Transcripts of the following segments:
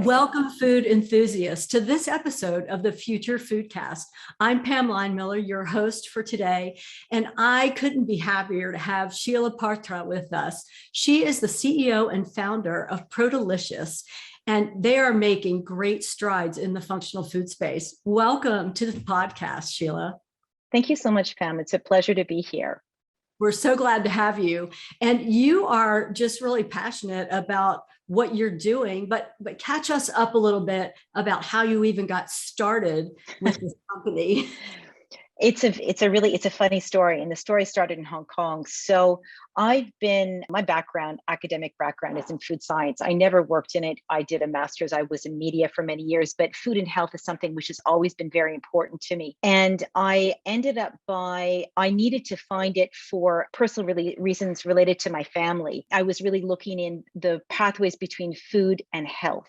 Welcome, food enthusiasts, to this episode of the Future Foodcast. I'm Pam Leinmiller, your host for today, and I couldn't be happier to have Sheila Partrat with us. She is the CEO and founder of Protelicious, and they are making great strides in the functional food space. Welcome to the podcast, Sheila. Thank you so much, Pam. It's a pleasure to be here. We're so glad to have you. And you are just really passionate about what you're doing, but catch us up a little bit about how you even got started with this company. It's a funny story, and the story started in Hong Kong. So my academic background is in food science. I never worked in it. I did a master's. I was in media for many years, but food and health is something which has always been very important to me. And I ended up I needed to find it for personal reasons related to my family. I was really looking in the pathways between food and health,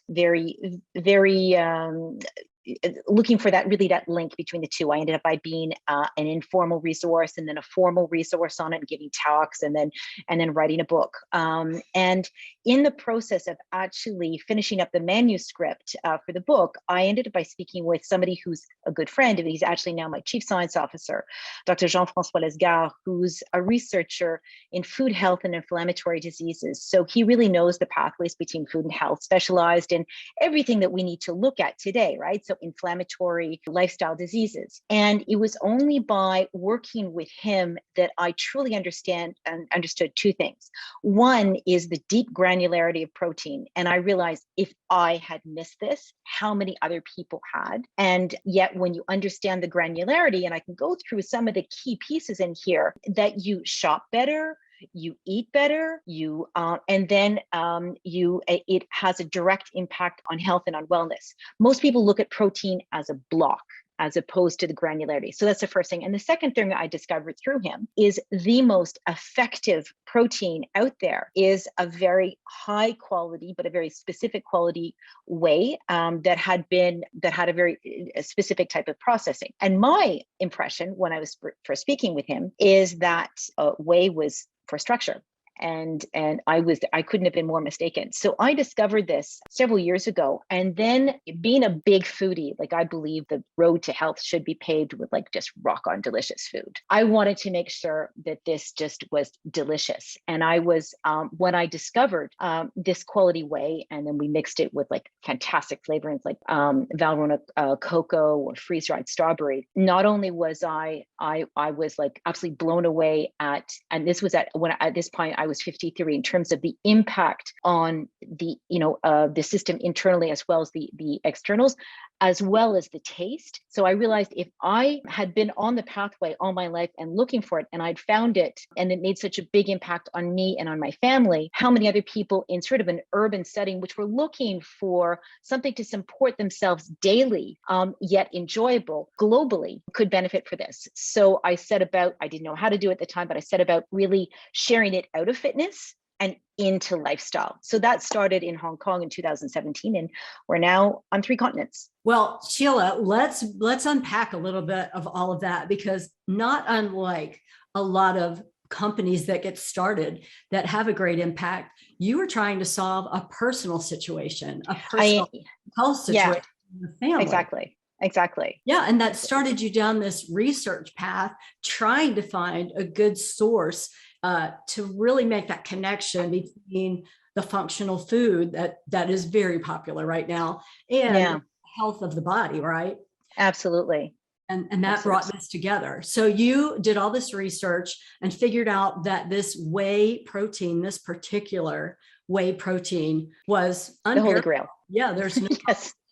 looking for that link between the two. I ended up by being an informal resource and then a formal resource on it, and giving talks, and then writing a book. And in the process of actually finishing up the manuscript for the book, I ended up by speaking with somebody who's a good friend, and he's actually now my chief science officer, Dr. Jean Francoise, who's a researcher in food health and inflammatory diseases. So he really knows the pathways between food and health, specialized in everything that we need to look at today, right? So inflammatory lifestyle diseases. And it was only by working with him that I truly understood two things. One is the deep granularity of protein. And I realized if I had missed this, how many other people had. And yet when you understand the granularity, and I can go through some of the key pieces in here, that you shop better, you eat better, it has a direct impact on health and on wellness. Most people look at protein as a block, as opposed to the granularity. So that's the first thing. And the second thing that I discovered through him is the most effective protein out there is a very high quality, but a very specific quality whey that had a very specific type of processing. And my impression when I was first speaking with him is that whey was for structure. And I couldn't have been more mistaken. So I discovered this several years ago. And then being a big foodie, I believe the road to health should be paved with just rock on delicious food. I wanted to make sure that this just was delicious. And I was, when I discovered this quality whey, and then we mixed it with fantastic flavorings like Valrhona cocoa or freeze-dried strawberry, not only was I was absolutely blown away at this point I was 53, in terms of the impact on the system internally, as well as the externals, as well as the taste. So I realized if I had been on the pathway all my life and looking for it, and I'd found it, and it made such a big impact on me and on my family, how many other people in sort of an urban setting, which were looking for something to support themselves daily, yet enjoyable globally, could benefit for this. So I didn't know how to do it at the time, but I set about really sharing it out of fitness and into lifestyle. So that started in Hong Kong in 2017, and we're now on 3 continents. Well, Sheila, let's unpack a little bit of all of that, because not unlike a lot of companies that get started that have a great impact, you were trying to solve a personal situation, a personal health situation in the family. Exactly. Yeah. And that started you down this research path, trying to find a good source to really make that connection between the functional food that is very popular right now and health of the body, right? Absolutely. And that brought this together. So you did all this research and figured out that this whey protein, this particular whey protein, was the Holy Grail. Yeah, there's no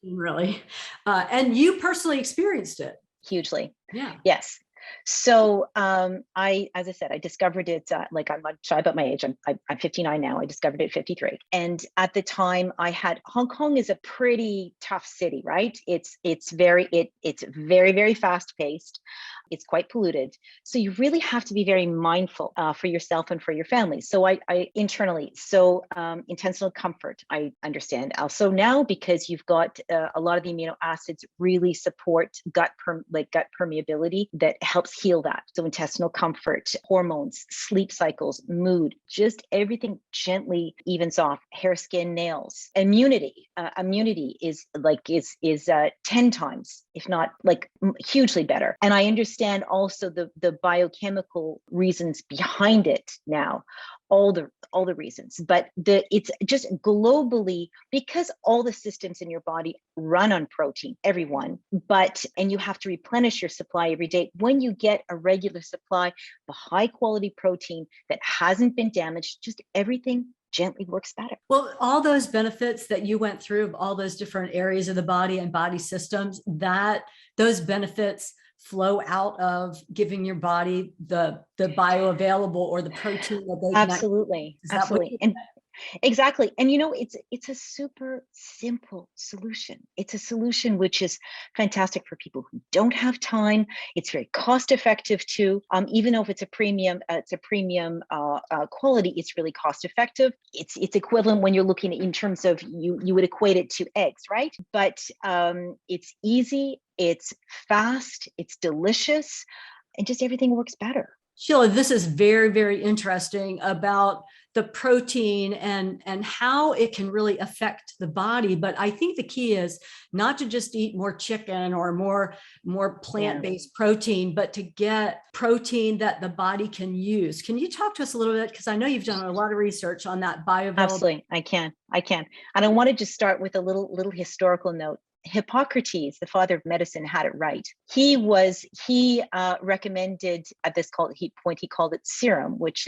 really. And you personally experienced it. Hugely. Yeah. Yes. So as I said, I discovered it, I'm not shy about my age. I'm 59 now. I discovered it at 53. And at the time Hong Kong is a pretty tough city, right? It's very, very fast paced. It's quite polluted. So you really have to be very mindful for yourself and for your family. So I internally, intentional comfort, I understand. Also now, because you've got a lot of the amino acids really support gut permeability that helps helps heal that. So intestinal comfort, hormones, sleep cycles, mood, just everything gently evens off. Hair, skin, nails, immunity. Immunity is 10 times, if not like hugely better. And I understand also the biochemical reasons behind it now. All the reasons, but it's just globally, because all the systems in your body run on protein, everyone, and you have to replenish your supply every day. When you get a regular supply, the high quality protein that hasn't been damaged, just everything gently works better. Well, all those benefits that you went through of all those different areas of the body and body systems, that those benefits flow out of giving your body the bioavailable or the protein that they absolutely. And exactly. And it's a super simple solution. It's a solution which is fantastic for people who don't have time. It's very cost effective too. Even though if it's a premium quality, it's really cost effective. It's equivalent when you're looking at in terms of you would equate it to eggs, right? But it's easy, it's fast, it's delicious, and just everything works better. Sheila, this is very, very interesting about the protein and how it can really affect the body. But I think the key is not to just eat more chicken or more plant-based protein, but to get protein that the body can use. Can you talk to us a little bit? Because I know you've done a lot of research on that bioavailable. Absolutely, I can. And I want to just start with a little historical note. Hippocrates, the father of medicine, had it right. He recommended at this point he called it serum, which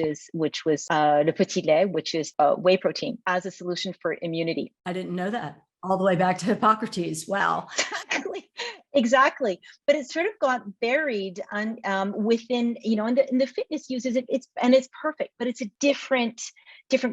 was le petit lait, which is whey protein, as a solution for immunity. I didn't know that. All the way back to Hippocrates. Wow. Exactly. But it sort of got buried within, and the fitness uses it. It's perfect, but it's a different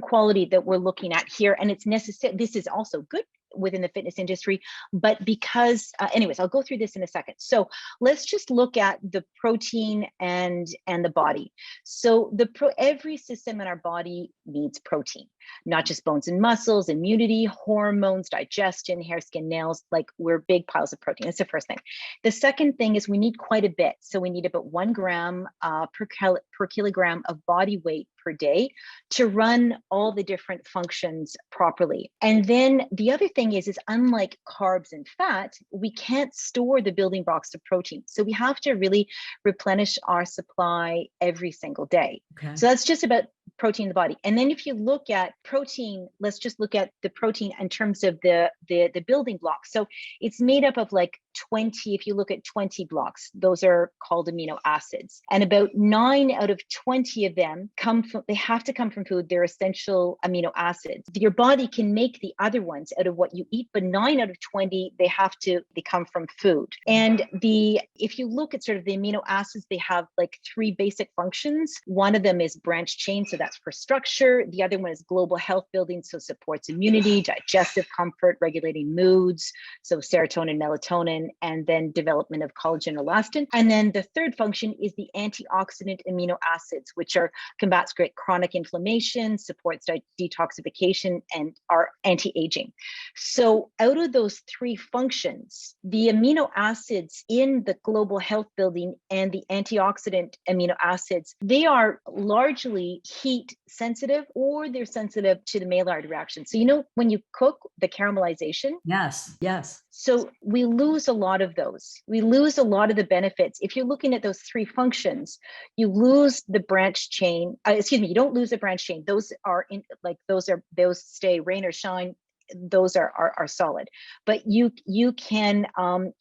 quality that we're looking at here, and it's necessary. This is also good within the fitness industry, but because anyways, I'll go through this in a second. So let's just look at the protein and the body. So every system in our body needs protein, not just bones and muscles, immunity, hormones, digestion, hair, skin, nails. Like, we're big piles of protein. That's the first thing. The second thing is we need quite a bit. So we need about 1 gram per kilogram of body weight per day to run all the different functions properly. And then the other thing is unlike carbs and fat, we can't store the building blocks of protein. So we have to really replenish our supply every single day. Okay. So that's just about protein in the body. And then if you look at protein, let's just look at the protein in terms of the building blocks. So it's made up of like 20, if you look at 20 blocks, those are called amino acids. And about 9 out of 20 of them they have to come from food. They're essential amino acids. Your body can make the other ones out of what you eat, but 9 out of 20, they come from food. And if you look at sort of the amino acids, they have like 3 basic functions. One of them is branch chain. So that's for structure. The other one is global health building. So supports immunity, digestive comfort, regulating moods. So serotonin, melatonin, and then development of collagen, elastin. And then the third function is the antioxidant amino acids, which combats great chronic inflammation, supports detoxification, and are anti-aging. So out of those 3 functions, the amino acids in the global health building and the antioxidant amino acids, they are largely heat sensitive, or they're sensitive to the Maillard reaction. So when you cook, the caramelization. Yes. So we lose a lot of those. We lose a lot of the benefits. If you're looking at those 3 functions, you lose the branch chain. You don't lose the branch chain. Those stay rain or shine. Those are solid, but you can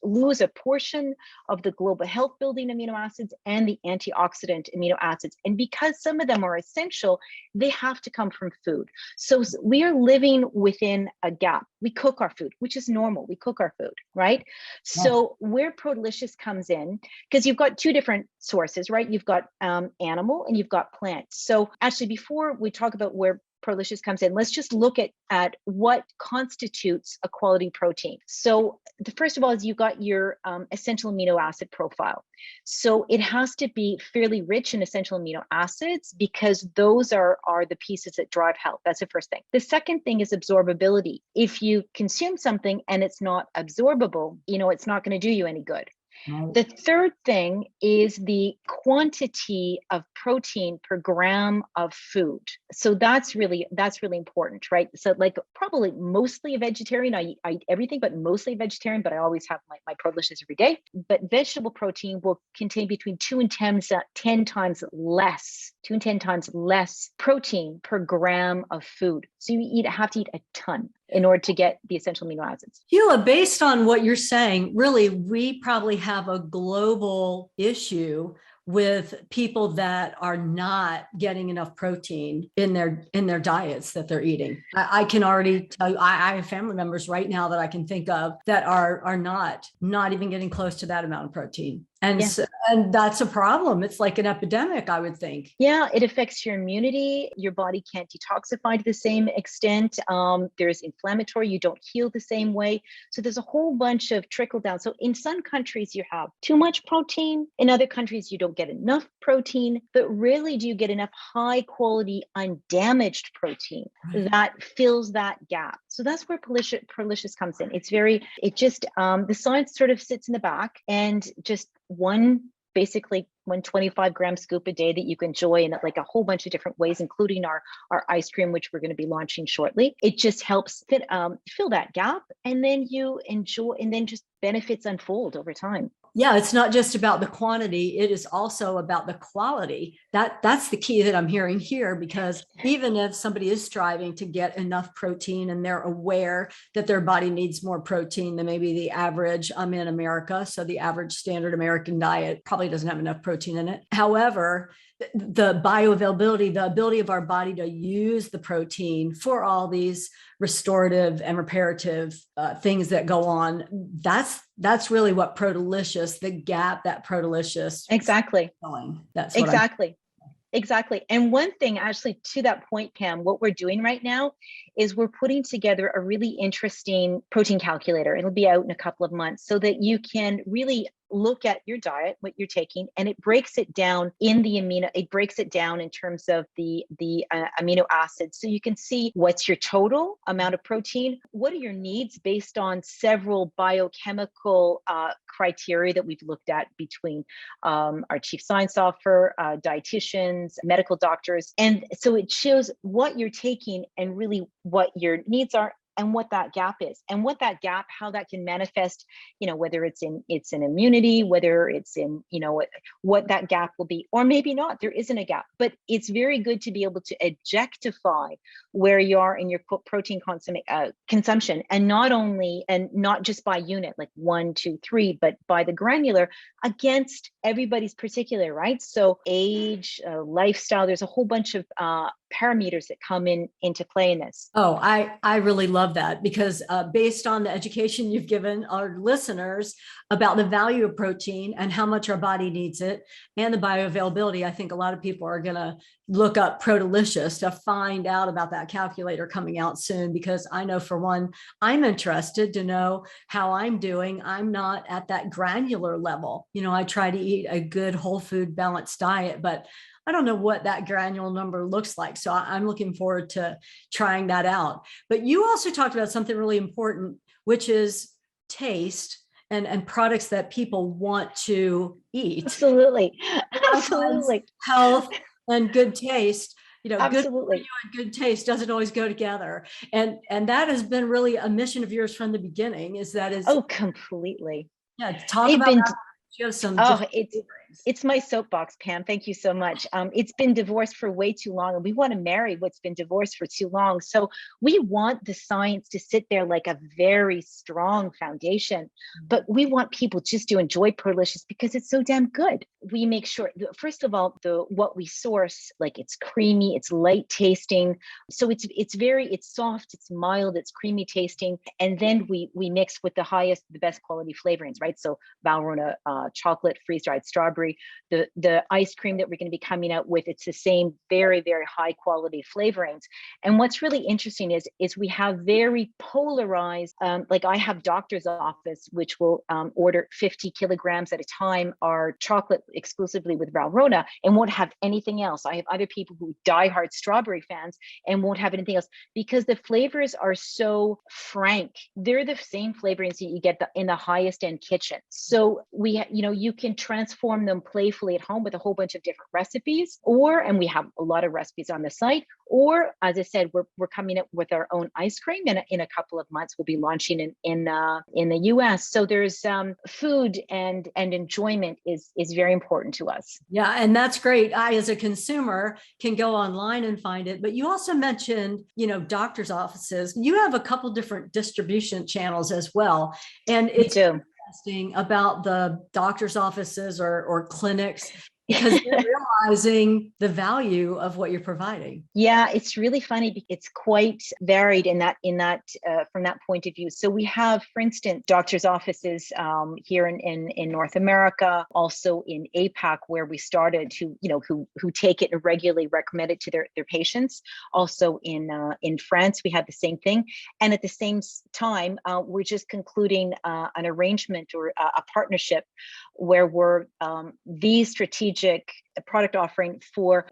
lose a portion of the global health building amino acids and the antioxidant amino acids. And because some of them are essential, they have to come from food. So we are living within a gap. We cook our food, which is normal. We cook our food, right? Yeah. So where Protelicious comes in, because you've got 2 different sources, right? You've got animal and you've got plant. So actually, before we talk about where Protelicious comes in, let's just look at what constitutes a quality protein. So the first of all is you've got your essential amino acid profile. So it has to be fairly rich in essential amino acids, because those are the pieces that drive health. That's the first thing. The second thing is absorbability. If you consume something and it's not absorbable, it's not going to do you any good. Right. The third thing is the quantity of protein per gram of food. So that's really important, right? So like probably mostly a vegetarian. I eat everything, but mostly a vegetarian, but I always have my Protelicous every day. But vegetable protein will contain between 2 and 10 times less, 2 and 10 times less protein per gram of food. So you have to eat a ton in order to get the essential amino acids. Sheila, based on what you're saying, really, we probably have a global issue with people that are not getting enough protein in their diets that they're eating. I can already tell you, I have family members right now that I can think of that are not even getting close to that amount of protein. And Yeah. so, and that's a problem. It's like an epidemic, I would think. Yeah, it affects your immunity. Your body can't detoxify to the same extent. There's inflammatory, you don't heal the same way. So there's a whole bunch of trickle down. So in some countries, you have too much protein. In other countries, you don't get enough protein. But rarely do you get enough high quality, undamaged protein that fills that gap. So that's where Protelicious comes in. The science sort of sits in the back, and just basically 125 gram scoop a day that you can enjoy in like a whole bunch of different ways, including our ice cream, which we're going to be launching shortly. It just helps fill that gap, and then you enjoy, and then just benefits unfold over time. Yeah, it's not just about the quantity, it is also about the quality. That's the key that I'm hearing here, because even if somebody is striving to get enough protein and they're aware that their body needs more protein than maybe the average in America, so the average standard American diet probably doesn't have enough protein in it. However, the bioavailability, the ability of our body to use the protein for all these restorative and reparative things that go on, that's really what Protelicious, the gap that Protelicious exactly filling. That's Exactly. And one thing actually to that point, Pam, what we're doing right now is we're putting together a really interesting protein calculator. It'll be out in a couple of months so that you can really look at your diet, what you're taking, and it breaks it down in terms of the amino acids. So you can see what's your total amount of protein, what are your needs based on several biochemical criteria that we've looked at between our chief science officer, dietitians, medical doctors. And so it shows what you're taking and really what your needs are, and what that gap is, and how that can manifest, whether it's in immunity, whether it's in, what that gap will be, or maybe not, there isn't a gap. But it's very good to be able to objectify where you are in your protein consumption, and not just by unit, like 1, 2, 3, but by the granular against everybody's particular, right? So age, lifestyle, there's a whole bunch of parameters that come into play in this. Oh, I really love that, because based on the education you've given our listeners about the value of protein and how much our body needs it and the bioavailability, I think a lot of people are going to look up Protelicious to find out about that calculator coming out soon, because I know for one, I'm interested to know how I'm doing. I'm not at that granular level. I try to eat a good whole food balanced diet, but I don't know what that granular number looks like. So I'm looking forward to trying that out. But you also talked about something really important, which is taste and products that people want to eat. Absolutely. Health and good taste. Absolutely. Good and good taste doesn't always go together. And that has been really a mission of yours from the beginning. Oh, completely. Yeah. Talk about that. You have some it's my soapbox, Pam. Thank you so much. It's been divorced for way too long, and we want to marry what's been divorced for too long. So we want the science to sit there like a very strong foundation, but we want people just to enjoy Protelicious because it's so damn good. We make sure, first of all, what we source, like it's creamy, it's light tasting. So it's soft, it's mild, it's creamy tasting. And then we mix with the best quality flavorings, right? So Valrhona chocolate, freeze-dried strawberry, strawberry. The ice cream that we're going to be coming out with, it's the same very, very high quality flavorings. And what's really interesting is we have very polarized, like I have doctor's office, which will order 50 kilograms at a time, our chocolate exclusively with Valrhona, and won't have anything else. I have other people who diehard strawberry fans and won't have anything else because the flavors are so frank. They're the same flavorings that you get in the highest end kitchen. So you can transform them playfully at home with a whole bunch of different recipes, and we have a lot of recipes on the site. Or, as I said, we're coming up with our own ice cream, and in a couple of months we'll be launching in the US. So there's food and enjoyment is very important to us. Yeah, and that's great. I, as a consumer, can go online and find it. But you also mentioned, doctors' offices. You have a couple different distribution channels as well, and it's interesting about the doctors' offices or clinics, because they're realizing the value of what you're providing. Yeah, it's really funny because it's quite varied in that from that point of view. So we have, for instance, doctors' offices here in North America, also in APAC, where we started, who take it and regularly recommend it to their patients. Also in France, we had the same thing. And at the same time, we're just concluding an arrangement or a partnership where we're the strategic product offering for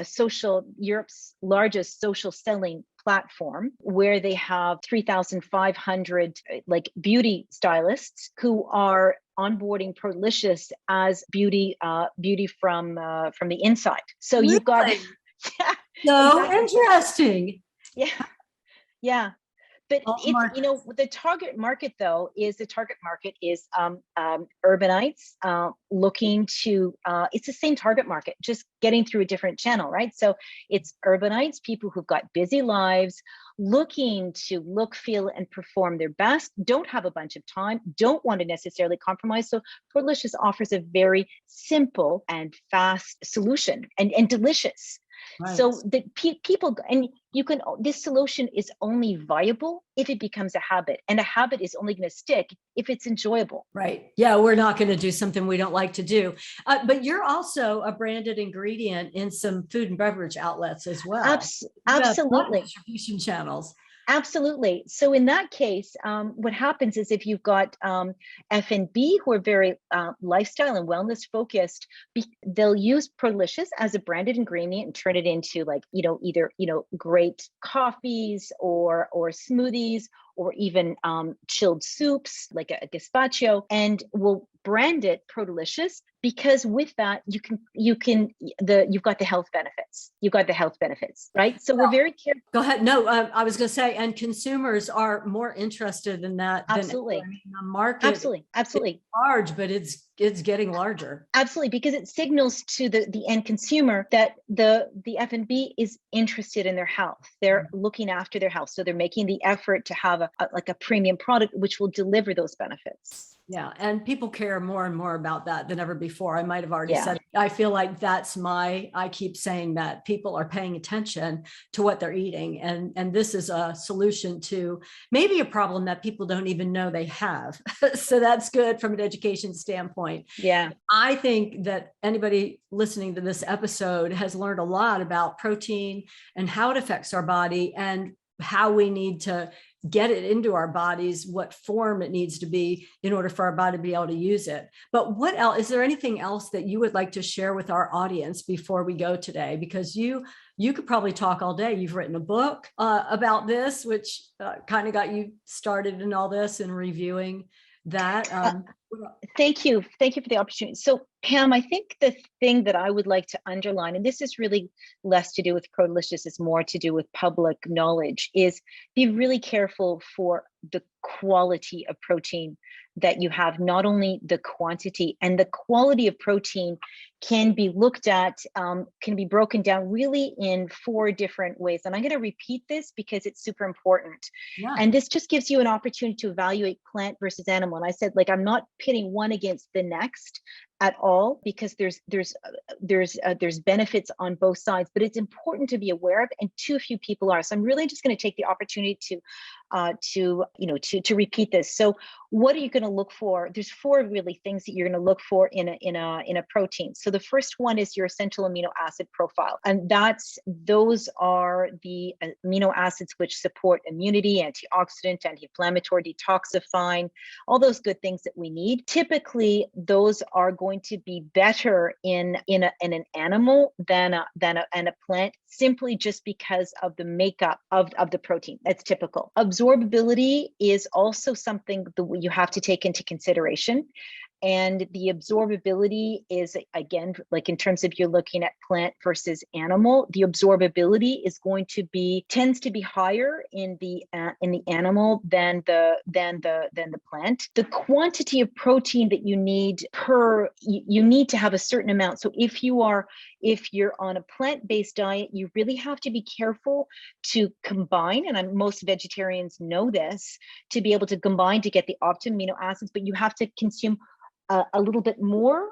Europe's largest social selling platform, where they have 3,500 beauty stylists who are onboarding Protelicious as beauty from the inside. So really? You've got so exactly. Interesting. Yeah. But the target market is urbanites looking to, it's the same target market, just getting through a different channel, right? So it's urbanites, people who've got busy lives, looking to look, feel, and perform their best, don't have a bunch of time, don't want to necessarily compromise. So Protelicious offers a very simple and fast solution and delicious. Right. So the people, and this solution is only viable if it becomes a habit, and a habit is only going to stick if it's enjoyable. Right. Yeah. We're not going to do something we don't like to do. But you're also a branded ingredient in some food and beverage outlets as well. Absolutely. Distribution channels. Absolutely. So in that case, what happens is if you've got F&B who are very lifestyle and wellness focused, they'll use Protelicious as a branded ingredient and turn it into either great coffees or smoothies, or even chilled soups like a gazpacho, and we'll brand it Protelicious, because with that you've got the health benefits. You've got the health benefits, right? So we're very careful. Go ahead. No, I was going to say, and consumers are more interested in that. Absolutely. The market. Absolutely. Large, but it's getting larger. Absolutely, because it signals to the end consumer that the F&B is interested in their health. They're looking after their health, so they're making the effort to have a premium product which will deliver those benefits. Yeah, and people care more and more about that than ever before. I might have already said it. I feel like I keep saying that people are paying attention to what they're eating, and this is a solution to maybe a problem that people don't even know they have. So that's good from an education standpoint. Yeah. I think that anybody listening to this episode has learned a lot about protein and how it affects our body and how we need to get it into our bodies, what form it needs to be in order for our body to be able to use it. But what else? Is there anything else that you would like to share with our audience before we go today? Because you could probably talk all day. You've written a book about this, which kind of got you started in all this and reviewing that. Thank you for the opportunity. So Pam, I think the thing that I would like to underline, and this is really less to do with Protelicious, it's more to do with public knowledge, is be really careful for the quality of protein that you have, not only the quantity. And the quality of protein can be looked at, can be broken down really in 4 different ways. And I'm going to repeat this because it's super important. Yeah. And this just gives you an opportunity to evaluate plant versus animal. And I said, I'm not pitting one against the next at all, because there's benefits on both sides, but it's important to be aware of, and too few people are. So I'm really just going to take the opportunity to to repeat this. So what are you going to look for? There's four really things that you're going to look for in a protein. So the first one is your essential amino acid profile, and those are the amino acids which support immunity, antioxidant, anti-inflammatory, detoxifying, all those good things that we need. Typically, those are going to be better in an animal than a plant, simply just because of the makeup of the protein. That's typical. Absorbability is also something that you have to take into consideration. And the absorbability is, again, like in terms of you're looking at plant versus animal, the absorbability is tends to be higher in the animal than the plant. The quantity of protein that you need you need to have a certain amount. So if you're on a plant-based diet, you really have to be careful to combine, and most vegetarians know this, to be able to combine to get the optimum amino acids, but you have to consume a little bit more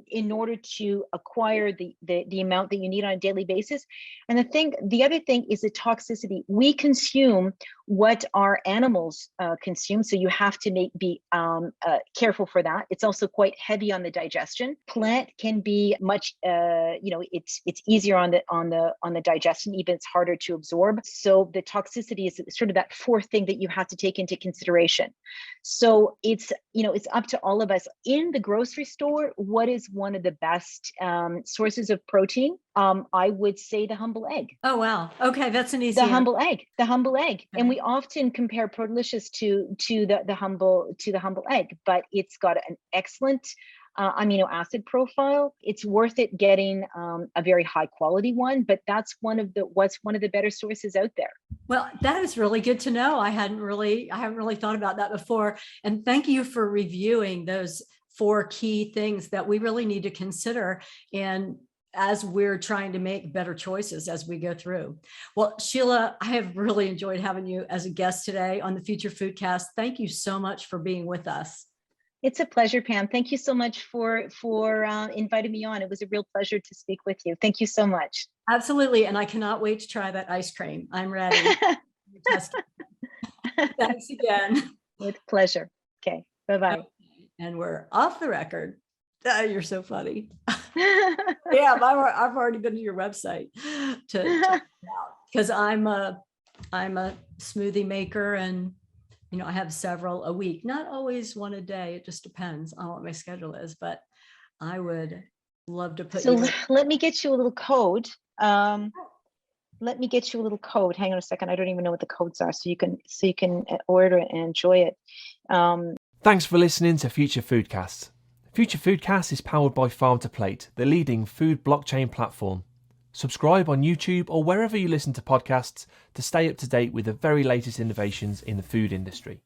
in order to acquire the amount that you need on a daily basis. And the other thing is the toxicity. We consume what our animals consume, so you have to be careful for that. It's also quite heavy on the digestion. Plant can be much, it's easier on the digestion, even it's harder to absorb. So the toxicity is sort of that fourth thing that you have to take into consideration. So it's up to all of us. In the grocery store, what is one of the best sources of protein? I would say the humble egg. Oh, wow. Okay, that's an easy The humble egg. Okay. And we often compare Protelicious to the humble egg, but it's got an excellent amino acid profile. It's worth it getting a very high quality one, but that's one of the better sources out there. Well, that is really good to know. I haven't really thought about that before. And thank you for reviewing those four key things that we really need to consider, and as we're trying to make better choices as we go through. Well, Sheila, I have really enjoyed having you as a guest today on the Future Foodcast. Thank you so much for being with us. It's a pleasure, Pam. Thank you so much for inviting me on. It was a real pleasure to speak with you. Thank you so much. Absolutely. And I cannot wait to try that ice cream. I'm ready. Thanks again. With pleasure. Okay. Bye-bye. And we're off the record. Oh, you're so funny. Yeah, I've already been to your website to check it out, because I'm a smoothie maker, and I have several a week, not always one a day. It just depends on what my schedule is, but I would love to put let me get you a little code. Hang on a second. I don't even know what the codes are, so you can order it and enjoy it. Thanks for listening to Future Foodcast. Future Foodcast is powered by Farm to Plate, the leading food blockchain platform. Subscribe on YouTube or wherever you listen to podcasts to stay up to date with the very latest innovations in the food industry.